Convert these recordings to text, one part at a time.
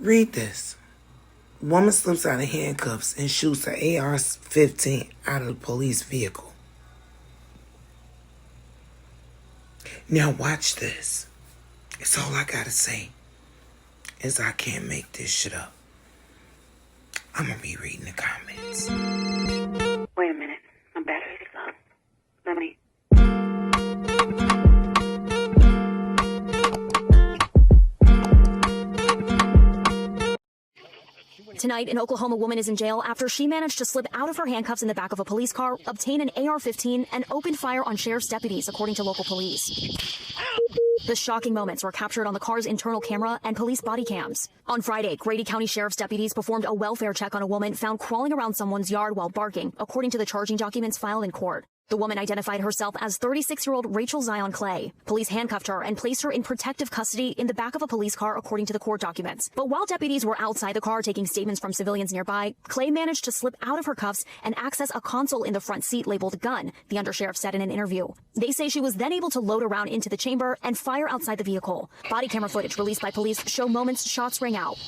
Read this. Woman slips out of handcuffs and shoots an AR-15 out of the police vehicle. Now watch this. It's all I gotta say is I can't make this shit up. I'm gonna be reading the comments. Wait a minute. I'm battery is low. Let me... Tonight, an Oklahoma woman is in jail after she managed to slip out of her handcuffs in the back of a police car, obtain an AR-15, and open fire on sheriff's deputies, according to local police. The shocking moments were captured on the car's internal camera and police body cams. On Friday, Grady County Sheriff's deputies performed a welfare check on a woman found crawling around someone's yard while barking, according to the charging documents filed in court. The woman identified herself as 36-year-old Rachel Zion Clay. Police handcuffed her and placed her in protective custody in the back of a police car, according to the court documents. But while deputies were outside the car taking statements from civilians nearby, Clay managed to slip out of her cuffs and access a console in the front seat labeled gun, the undersheriff said in an interview. They say she was then able to load around into the chamber and fire outside the vehicle. Body camera footage released by police show moments shots rang out.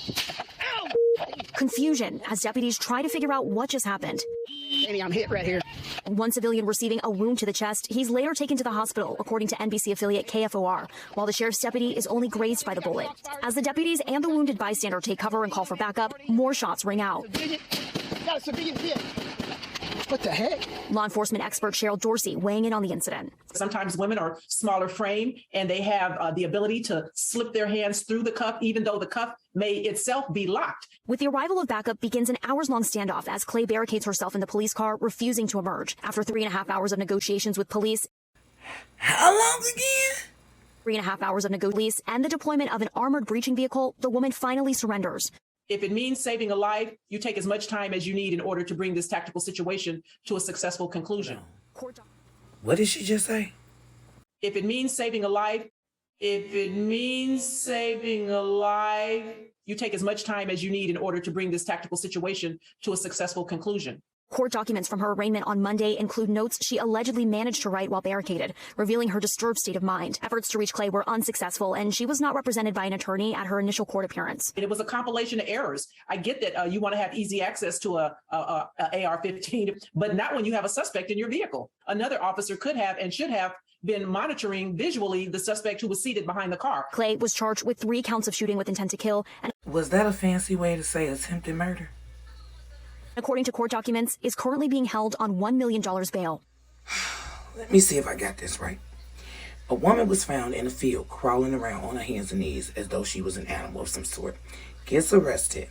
Confusion as deputies try to figure out what just happened. Amy, I'm hit right here. And one civilian receiving a wound to the chest, he's later taken to the hospital, according to NBC affiliate KFOR, while the sheriff's deputy is only grazed by the bullet. As the deputies and the wounded bystander take cover and call for backup, more shots ring out. Got a civilian hit. What the heck? Law enforcement expert Cheryl Dorsey weighing in on the incident. Sometimes women are smaller frame and they have the ability to slip their hands through the cuff, even though the cuff may itself be locked. With the arrival of backup begins an hours-long standoff as Clay barricades herself in the police car, refusing to emerge. After 3.5 hours of negotiations with police. How long again? 3.5 hours of negotiations and the deployment of an armored breaching vehicle, the woman finally surrenders. If it means saving a life, you take as much time as you need in order to bring this tactical situation to a successful conclusion. What did she just say? If it means saving a life, you take as much time as you need in order to bring this tactical situation to a successful conclusion. Court documents from her arraignment on Monday include notes she allegedly managed to write while barricaded, revealing her disturbed state of mind. Efforts to reach Clay were unsuccessful, and she was not represented by an attorney at her initial court appearance. It was a compilation of errors. I get that you want to have easy access to a AR-15, but not when you have a suspect in your vehicle. Another officer could have and should have been monitoring visually the suspect who was seated behind the car. Clay was charged with 3 counts of shooting with intent to kill. And was that a fancy way to say attempted murder? According to court documents, is currently being held on $1 million bail. Let me see if I got this right. A woman was found in a field crawling around on her hands and knees as though she was an animal of some sort. Gets arrested,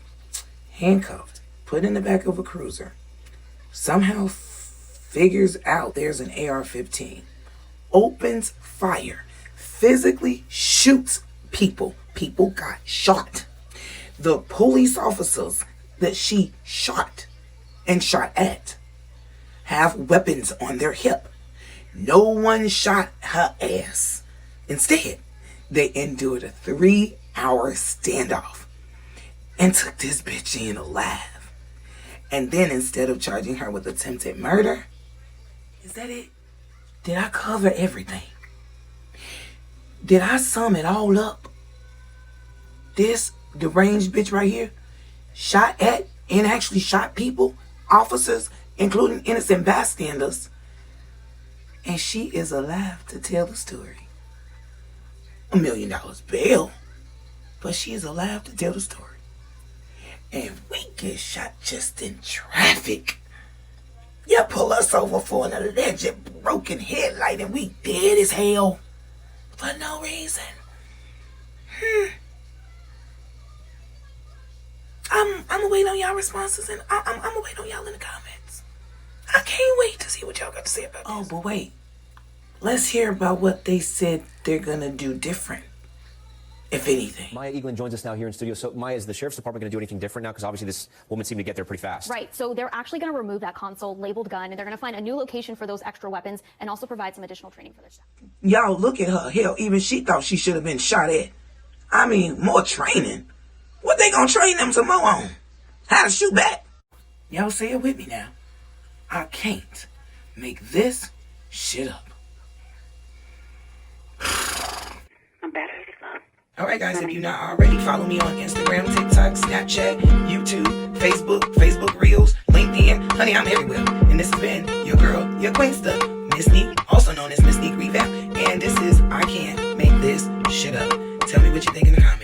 handcuffed, put in the back of a cruiser. Somehow figures out there's an AR-15. Opens fire. Physically shoots people. People got shot. The police officers that she shot and shot at have weapons on their hip. No one shot her ass. Instead, they endured a 3-hour standoff and took this bitch in alive. And then instead of charging her with attempted murder, is that it? Did I cover everything? Did I sum it all up? This deranged bitch right here shot at and actually shot people, officers, including innocent bystanders. And she is alive to tell the story. $1 million bail, but she is alive to tell the story. And we get shot just in traffic. You pull us over for an alleged broken headlight and we dead as hell for no reason. I'm gonna wait on y'all responses, and I'm gonna wait on y'all in the comments. I can't wait to see what y'all got to say about this. Oh, but wait. Let's hear about what they said they're gonna do different, if anything. Maya Eaglin joins us now here in studio. So, Maya, is the Sheriff's Department going to do anything different now? Because obviously this woman seemed to get there pretty fast. Right. So they're actually going to remove that console labeled gun, and they're going to find a new location for those extra weapons and also provide some additional training for their staff. Y'all, look at her. Hell, even she thought she should have been shot at. I mean, more training. What they gonna train them some more on? How to shoot back? Y'all say it with me now. I can't make this shit up. I'm battery is low. Alright guys, if you're not already, follow me on Instagram, TikTok, Snapchat, YouTube, Facebook Reels, LinkedIn. Honey, I'm everywhere. And this has been your girl, your queenster, Msnique, also known as Msniquerevamp. And this is I Can't Make This Shit Up. Tell me what you think in the comments.